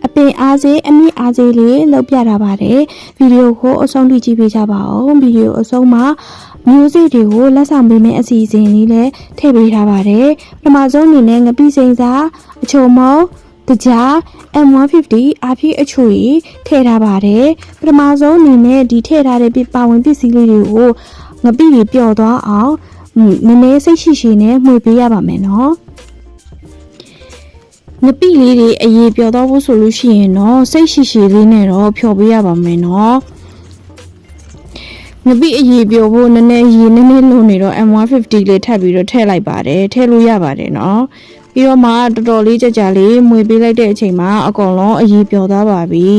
အပင်အားစေးအမြင့်အားစေးလေးလောက်ပြတာပါတယ်ဗီဒီယိုကိုအဆုံးထိကြည့်ပေးကြပါအောင်ဗီဒီယိုအဆုံးမှာမျိုးစေ့တွေကိုလက်ဆောင်ပေးမယ့်အစီအစဉ်လေးလည်းထည့်ပေးထားပါတယ်ပထမဆုံးအနေနဲ့ငပိစိန်စာအချုံမုံတကြား M150 အားဖြည့်အချိုကြီးထည့်ထားပါတယ်ပထမဆုံးအနေနဲ့ဒီထည့်ထားတဲ့ပါဝင်ပစ္စည်းလေးတွေကိုငပိတွေပျော်သွားအောင်နည်းနည်းစိတ်ရှိရှိနဲ့မှွေပေးရပါမယ်နော်ငပိလေးတွေအရေးပျော်တော့ဖို့ဆိုလို့ရှိရင်တော့စိတ်ရှိရှိလေးနဲ့တော့ဖြော်ပေးရပါမယ်နော်ငပိအရေးပျော်ဖို့နည်းနည်းရေနည်းနည်းလုံနေတော့ M150 လေးထပ်ပြီးတော့ထည့်လိုက်ပါတယ်ထည့်လို့ရပါတယ်နော်ပြီးတော့မှတော်တော်လေးကြလေးမှွေပေးလိုက်တဲ့အချိန်မှာအကုန်လုံးအရေးပျော်သွားပါပြီ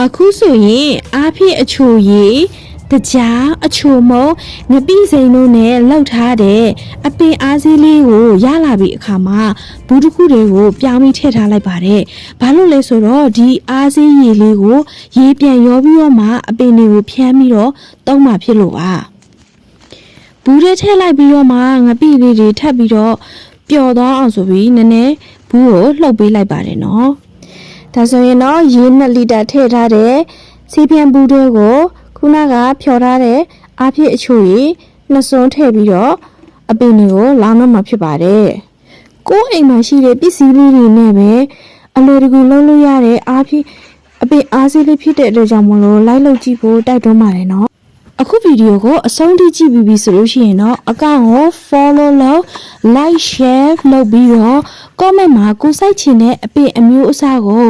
အခုဆိုရင်အားဖြည့်အချိုရည်တကြားအချိုမုံငပိစိန်တို့နဲ့လောက်ထားတဲ့အပင်အားစေးလေးကိုရလာပြီးအခါမှာဘူးတစ်ခုတွေကိုပြောင်းပြီးထည့်ထားလိုက်ပါတယ်ဘာလို့လဲဆိုတော့ဒီအားစေးရည်လေးကိုရေပြန်ရောပြီးတော့မှအပင်တွေကိုဖြန်းပြီးတော့တုံးမှဖြစ်လို့ပါဘူးထဲထည့်လိုက်ပြီးတော့မှငပိလေးတွေထပ်ပြီးတော့ပျော်သွားအောင်ဆိုပြီးနည်းနည်းဘူးကိုလှုပ်ပေးလိုက်ပါတယ်နော်ဒါဆိုရင်တော့ရေ2လီတာထည့်ထားတဲ့စီပြန်ဘူးတွေကိုခုနကဖြော်ထားတဲ့အားဖြည့်အချို့ကြီးနှစ်စွန်းထည့်ပြီးတော့အပင်တွေကိုလောင်းတော့မှာဖြစ်ပါတယ်ကိုယ်အိမ်မှာရှိတဲ့ပစ္စည်းလေးတွေနဲ့ပဲအလွယ်တကူလုပ်လို့ရတဲ့အားဖြည့်အပင်အားစေးလေးဖြစ်တဲ့အတွက်ကြောင့်မလို့လိုက်လုပ်ကြည့်ဖို့တိုက်တွန်းပါတယ်နော်အခုဗီဒီယိုကိုအဆုံးထိကြည့်ပြီးပြီဆိုလို့ရှိရင်တော့အကောင့်ကို follow လုပ် like share လုပ်ပြီးတော့ comment မှာကိုစိုက်ချင်တဲ့အပင်အမျိုးအစားကို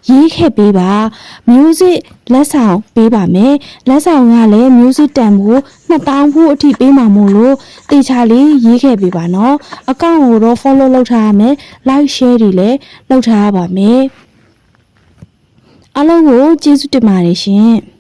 ရေးခဲ့ပေးပါ music လက်ဆောင်ပေးပါမယ်လက်ဆောင်ကလည်း music တန်ဖို့2000ဖို့အထိပေးမှာမို့လို့တေချာလေးရေးခဲ့ပေးပါနော်အကောင့်ကိုတော့ follow လုပ်ထားရမယ် like share တွေလည်းလုပ်ထားရပါမယ်အားလုံးကိုကျေးဇူးတင်ပါတယ်ရှင်